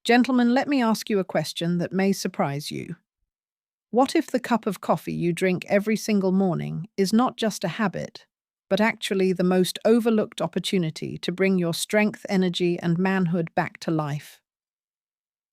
Gentlemen, let me ask you a question that may surprise you. What if the cup of coffee you drink every single morning is not just a habit, but actually the most overlooked opportunity to bring your strength, energy, and manhood back to life?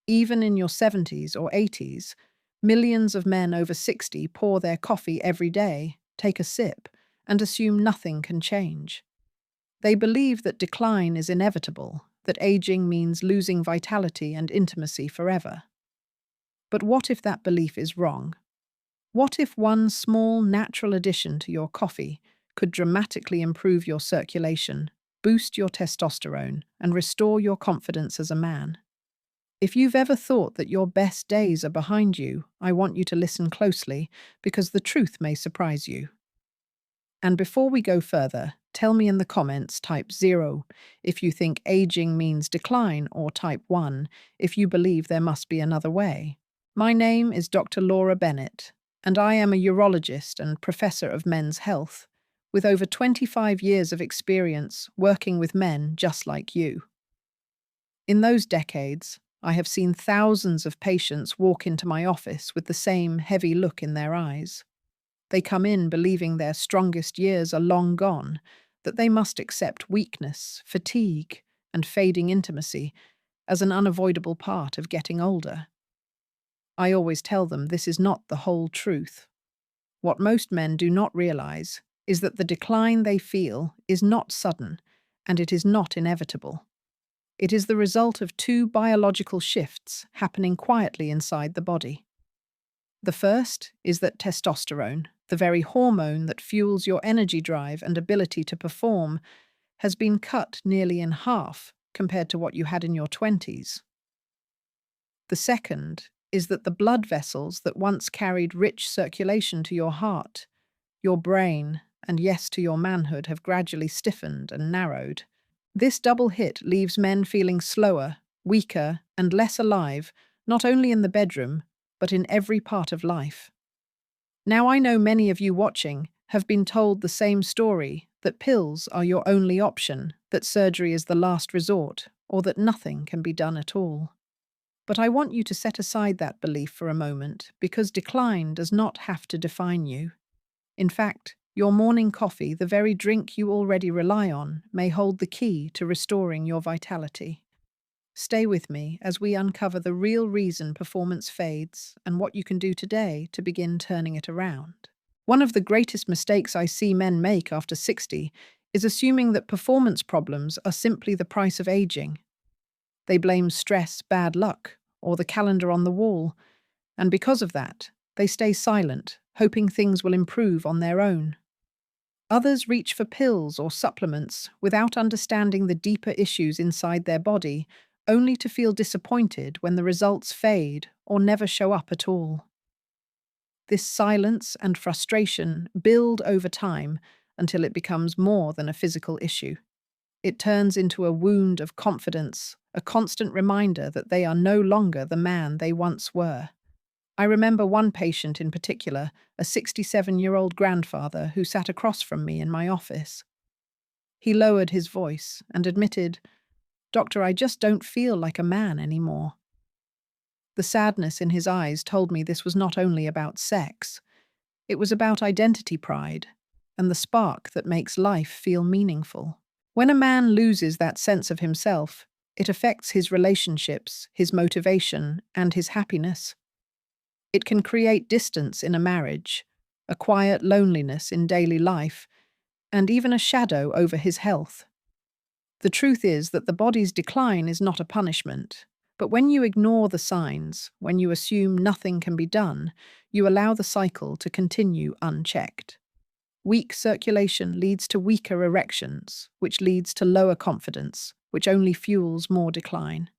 Even in your 70s or 80s, millions of men over 60 pour their coffee every day, take a sip, and assume nothing can change. They believe that decline is inevitable, that aging means losing vitality and intimacy forever. But what if that belief is wrong? What if one small natural addition to your coffee could dramatically improve your circulation, boost your testosterone, and restore your confidence as a man? If you've ever thought that your best days are behind you, I want you to listen closely because the truth may surprise you. And before we go further, tell me in the comments, type 0 if you think aging means decline, or type 1 if you believe there must be another way. My name is Dr. Laura Bennett, and I am a urologist and professor of men's health, with over 25 years of experience working with men just like you. In those decades, I have seen thousands of patients walk into my office with the same heavy look in their eyes. They come in believing their strongest years are long gone, that they must accept weakness, fatigue, and fading intimacy as an unavoidable part of getting older. I always tell them this is not the whole truth. What most men do not realize is that the decline they feel is not sudden, and it is not inevitable. It is the result of two biological shifts happening quietly inside the body. The first is that testosterone, the very hormone that fuels your energy drive and ability to perform, has been cut nearly in half compared to what you had in your 20s. The second is that the blood vessels that once carried rich circulation to your heart, your brain, and yes, to your manhood have gradually stiffened and narrowed. This double hit leaves men feeling slower, weaker, and less alive, not only in the bedroom, but in every part of life. Now I know many of you watching have been told the same story, that pills are your only option, that surgery is the last resort, or that nothing can be done at all. But I want you to set aside that belief for a moment, because decline does not have to define you. In fact, your morning coffee, the very drink you already rely on, may hold the key to restoring your vitality. Stay with me as we uncover the real reason performance fades and what you can do today to begin turning it around. One of the greatest mistakes I see men make after 60 is assuming that performance problems are simply the price of aging. They blame stress, bad luck, or the calendar on the wall, and because of that, they stay silent, hoping things will improve on their own. Others reach for pills or supplements without understanding the deeper issues inside their body, only to feel disappointed when the results fade or never show up at all. This silence and frustration build over time until it becomes more than a physical issue. It turns into a wound of confidence, a constant reminder that they are no longer the man they once were. I remember one patient in particular, a 67-year-old grandfather who sat across from me in my office. He lowered his voice and admitted, "Doctor, I just don't feel like a man anymore." The sadness in his eyes told me this was not only about sex. It was about identity pride and the spark that makes life feel meaningful. When a man loses that sense of himself, it affects his relationships, his motivation, and his happiness. It can create distance in a marriage, a quiet loneliness in daily life, and even a shadow over his health. The truth is that the body's decline is not a punishment, but when you ignore the signs, when you assume nothing can be done, you allow the cycle to continue unchecked. Weak circulation leads to weaker erections, which leads to lower confidence, which only fuels more decline.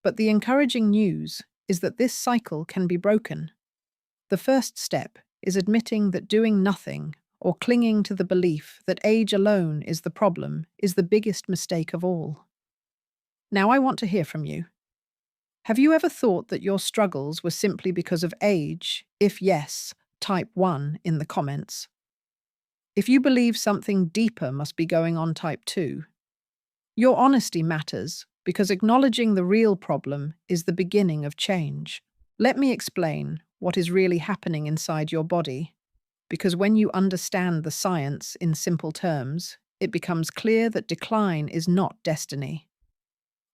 But the encouraging news is that this cycle can be broken. The first step is admitting that doing nothing or clinging to the belief that age alone is the problem is the biggest mistake of all. Now I want to hear from you. Have you ever thought that your struggles were simply because of age? If yes, type 1 in the comments. If you believe something deeper must be going on, type 2. Your honesty matters because acknowledging the real problem is the beginning of change. Let me explain what is really happening inside your body, because when you understand the science in simple terms, it becomes clear that decline is not destiny.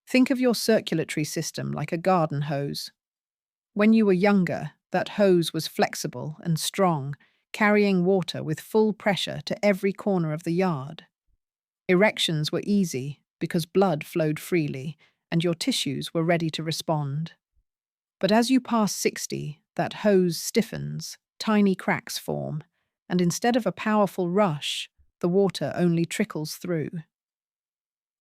Think of your circulatory system like a garden hose. When you were younger, that hose was flexible and strong, carrying water with full pressure to every corner of the yard. Erections were easy because blood flowed freely and your tissues were ready to respond. But as you pass 60, that hose stiffens, tiny cracks form, and instead of a powerful rush, the water only trickles through.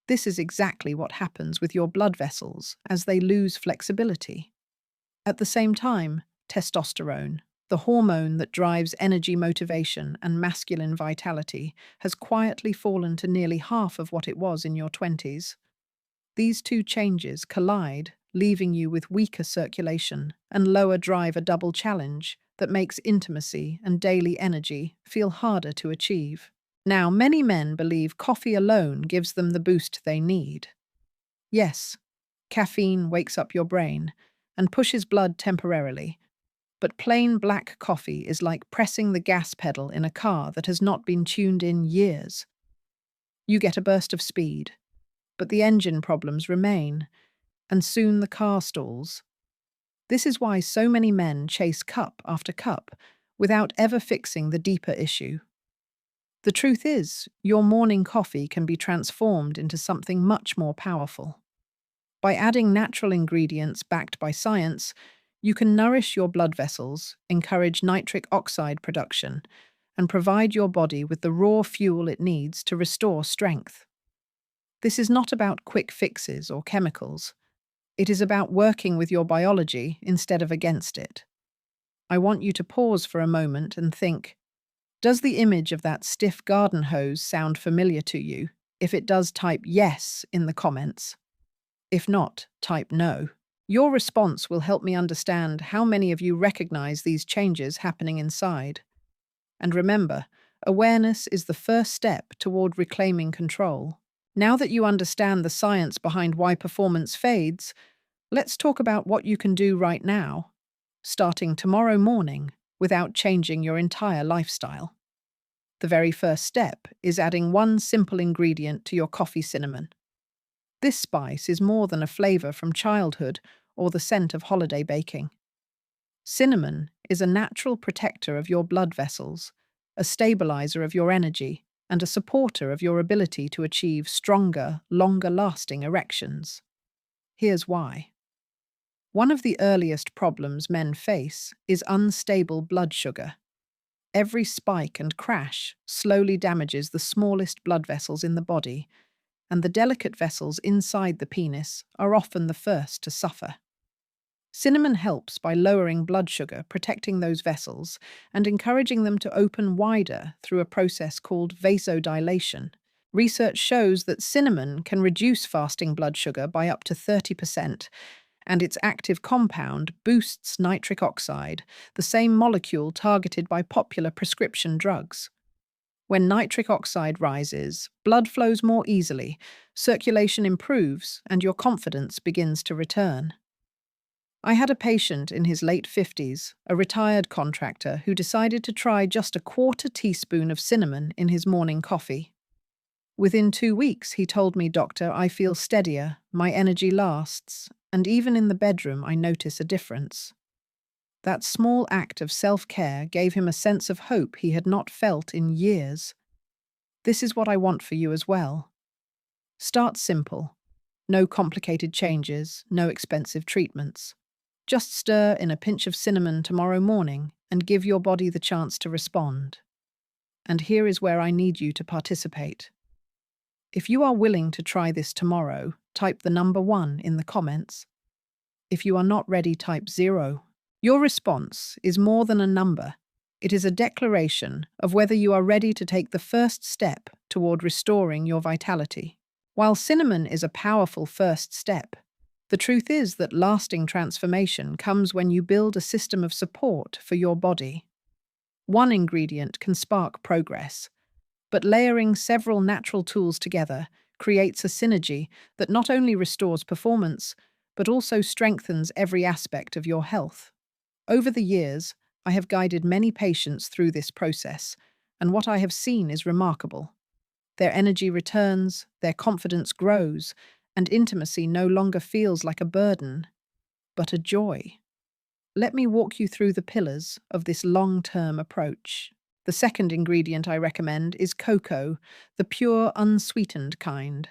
This is exactly what happens with your blood vessels as they lose flexibility. At the same time, testosterone, the hormone that drives energy, motivation, and masculine vitality, has quietly fallen to nearly half of what it was in your 20s. These two changes collide, leaving you with weaker circulation and lower drive, a double challenge that makes intimacy and daily energy feel harder to achieve. Now, many men believe coffee alone gives them the boost they need. Yes, caffeine wakes up your brain and pushes blood temporarily, but plain black coffee is like pressing the gas pedal in a car that has not been tuned in years. You get a burst of speed, but the engine problems remain, and soon the car stalls. This is why so many men chase cup after cup without ever fixing the deeper issue. The truth is, your morning coffee can be transformed into something much more powerful. By adding natural ingredients backed by science, you can nourish your blood vessels, encourage nitric oxide production, and provide your body with the raw fuel it needs to restore strength. This is not about quick fixes or chemicals. It is about working with your biology instead of against it. I want you to pause for a moment and think, does the image of that stiff garden hose sound familiar to you? If it does, type yes in the comments. If not, type no. Your response will help me understand how many of you recognize these changes happening inside. And remember, awareness is the first step toward reclaiming control. Now that you understand the science behind why performance fades, let's talk about what you can do right now, starting tomorrow morning, without changing your entire lifestyle. The very first step is adding one simple ingredient to your coffee: cinnamon. This spice is more than a flavor from childhood or the scent of holiday baking. Cinnamon is a natural protector of your blood vessels, a stabilizer of your energy, and a supporter of your ability to achieve stronger, longer-lasting erections. Here's why. One of the earliest problems men face is unstable blood sugar. Every spike and crash slowly damages the smallest blood vessels in the body, and the delicate vessels inside the penis are often the first to suffer. Cinnamon helps by lowering blood sugar, protecting those vessels, and encouraging them to open wider through a process called vasodilation. Research shows that cinnamon can reduce fasting blood sugar by up to 30%, and its active compound boosts nitric oxide, the same molecule targeted by popular prescription drugs. When nitric oxide rises, blood flows more easily, circulation improves, and your confidence begins to return. I had a patient in his late 50s, a retired contractor, who decided to try just a quarter teaspoon of cinnamon in his morning coffee. Within 2 weeks, he told me, "Doctor, I feel steadier, my energy lasts, and even in the bedroom I notice a difference." That small act of self-care gave him a sense of hope he had not felt in years. This is what I want for you as well. Start simple. No complicated changes, no expensive treatments. Just stir in a pinch of cinnamon tomorrow morning and give your body the chance to respond. And here is where I need you to participate. If you are willing to try this tomorrow, type the number 1 in the comments. If you are not ready, type 0. Your response is more than a number. It is a declaration of whether you are ready to take the first step toward restoring your vitality. While cinnamon is a powerful first step, the truth is that lasting transformation comes when you build a system of support for your body. One ingredient can spark progress, but layering several natural tools together creates a synergy that not only restores performance, but also strengthens every aspect of your health. Over the years, I have guided many patients through this process, and what I have seen is remarkable. Their energy returns, their confidence grows, and intimacy no longer feels like a burden, but a joy. Let me walk you through the pillars of this long-term approach. The second ingredient I recommend is cocoa, the pure, unsweetened kind.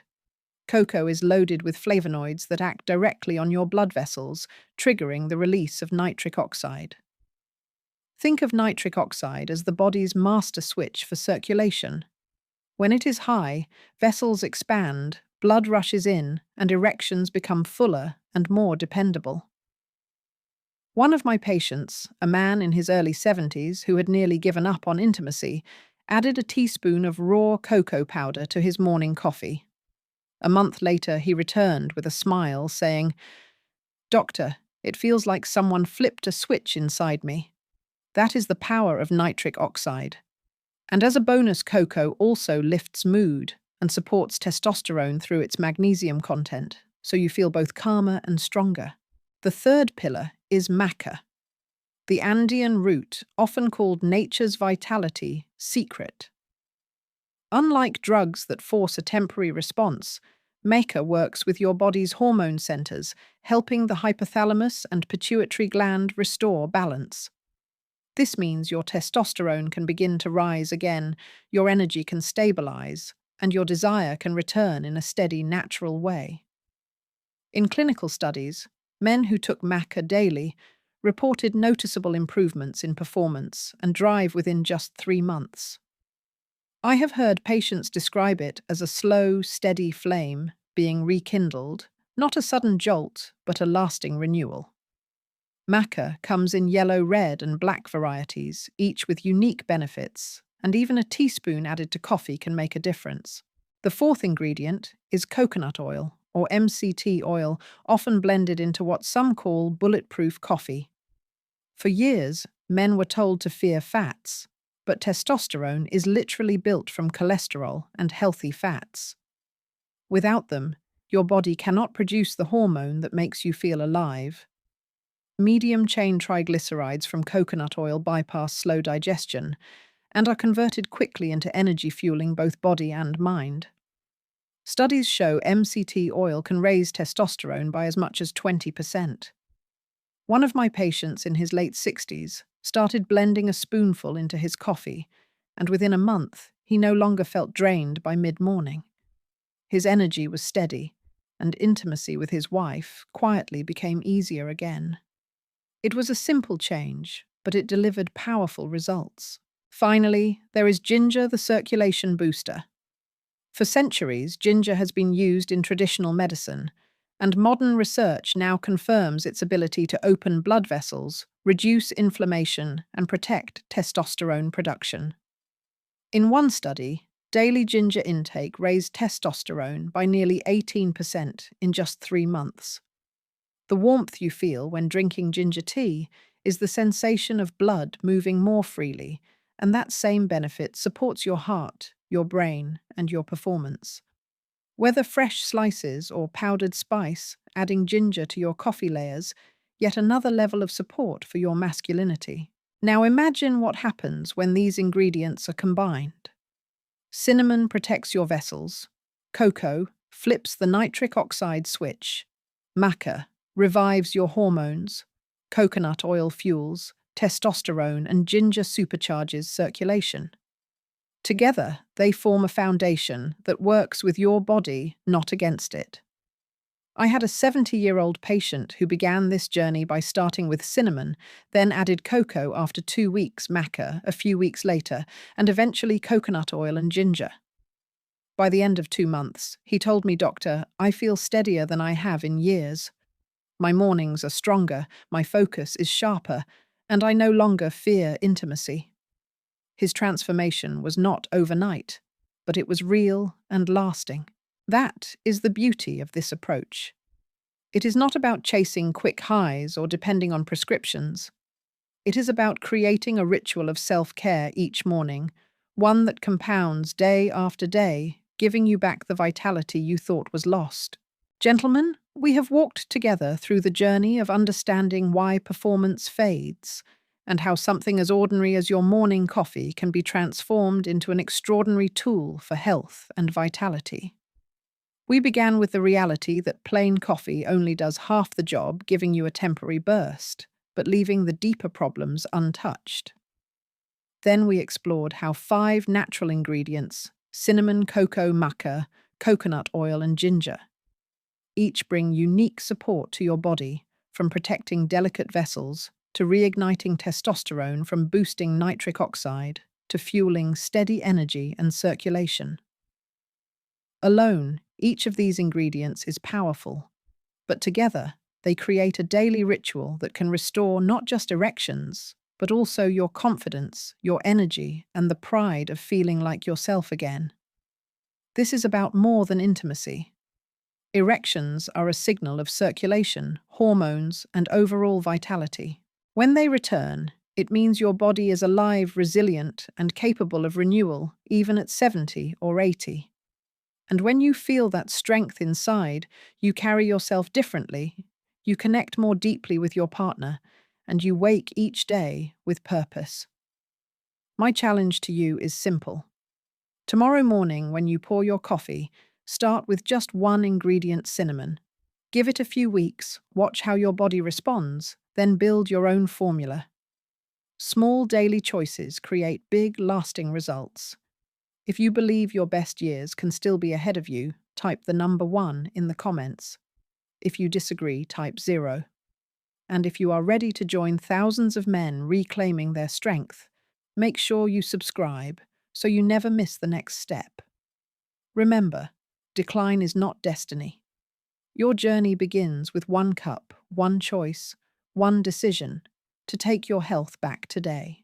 Cocoa is loaded with flavonoids that act directly on your blood vessels, triggering the release of nitric oxide. Think of nitric oxide as the body's master switch for circulation. When it is high, vessels expand, blood rushes in, and erections become fuller and more dependable. One of my patients, a man in his early 70s who had nearly given up on intimacy, added a teaspoon of raw cocoa powder to his morning coffee. A month later, he returned with a smile, saying, "Doctor, it feels like someone flipped a switch inside me." That is the power of nitric oxide. And as a bonus, cocoa also lifts mood and supports testosterone through its magnesium content, so you feel both calmer and stronger. The third pillar is maca, the Andean root, often called nature's vitality secret. Unlike drugs that force a temporary response, maca works with your body's hormone centers, helping the hypothalamus and pituitary gland restore balance. This means your testosterone can begin to rise again, your energy can stabilize, and your desire can return in a steady, natural way. In clinical studies, men who took maca daily reported noticeable improvements in performance and drive within just 3 months. I have heard patients describe it as a slow, steady flame being rekindled, not a sudden jolt, but a lasting renewal. Maca comes in yellow, red, and black varieties, each with unique benefits, and even a teaspoon added to coffee can make a difference. The fourth ingredient is coconut oil, or MCT oil, often blended into what some call bulletproof coffee. For years, men were told to fear fats, but testosterone is literally built from cholesterol and healthy fats. Without them, your body cannot produce the hormone that makes you feel alive. Medium-chain triglycerides from coconut oil bypass slow digestion and are converted quickly into energy fueling both body and mind. Studies show MCT oil can raise testosterone by as much as 20%. One of my patients in his late 60s started blending a spoonful into his coffee, and within a month, he no longer felt drained by mid-morning. His energy was steady, and intimacy with his wife quietly became easier again. It was a simple change, but it delivered powerful results. Finally, there is ginger, the circulation booster. For centuries, ginger has been used in traditional medicine, and modern research now confirms its ability to open blood vessels, reduce inflammation, and protect testosterone production. In one study, daily ginger intake raised testosterone by nearly 18% in just 3 months. The warmth you feel when drinking ginger tea is the sensation of blood moving more freely, and that same benefit supports your heart, your brain, and your performance. Whether fresh slices or powdered spice, adding ginger to your coffee layers, yet another level of support for your masculinity. Now imagine what happens when these ingredients are combined. Cinnamon protects your vessels, cocoa flips the nitric oxide switch, maca revives your hormones, coconut oil fuels testosterone, and ginger supercharges circulation. Together, they form a foundation that works with your body, not against it. I had a 70-year-old patient who began this journey by starting with cinnamon, then added cocoa after 2 weeks, maca a few weeks later, and eventually coconut oil and ginger. By the end of 2 months, he told me, "Doctor, I feel steadier than I have in years. My mornings are stronger, my focus is sharper, and I no longer fear intimacy." His transformation was not overnight, but it was real and lasting. That is the beauty of this approach. It is not about chasing quick highs or depending on prescriptions. It is about creating a ritual of self-care each morning, one that compounds day after day, giving you back the vitality you thought was lost. Gentlemen, we have walked together through the journey of understanding why performance fades and how something as ordinary as your morning coffee can be transformed into an extraordinary tool for health and vitality. We began with the reality that plain coffee only does half the job, giving you a temporary burst, but leaving the deeper problems untouched. Then we explored how 5 natural ingredients, cinnamon, cocoa, maca, coconut oil, and ginger, each bring unique support to your body, from protecting delicate vessels to reigniting testosterone, from boosting nitric oxide to fueling steady energy and circulation. Alone, each of these ingredients is powerful, but together they create a daily ritual that can restore not just erections, but also your confidence, your energy, and the pride of feeling like yourself again. This is about more than intimacy. Erections are a signal of circulation, hormones, and overall vitality. When they return, it means your body is alive, resilient, and capable of renewal, even at 70 or 80. And when you feel that strength inside, you carry yourself differently, you connect more deeply with your partner, and you wake each day with purpose. My challenge to you is simple. Tomorrow morning, when you pour your coffee, start with just one ingredient, cinnamon. Give it a few weeks, watch how your body responds, then build your own formula. Small daily choices create big, lasting results. If you believe your best years can still be ahead of you, type the number 1 in the comments. If you disagree, type 0. And if you are ready to join thousands of men reclaiming their strength, make sure you subscribe so you never miss the next step. Remember, decline is not destiny. Your journey begins with one cup, one choice, one decision to take your health back today.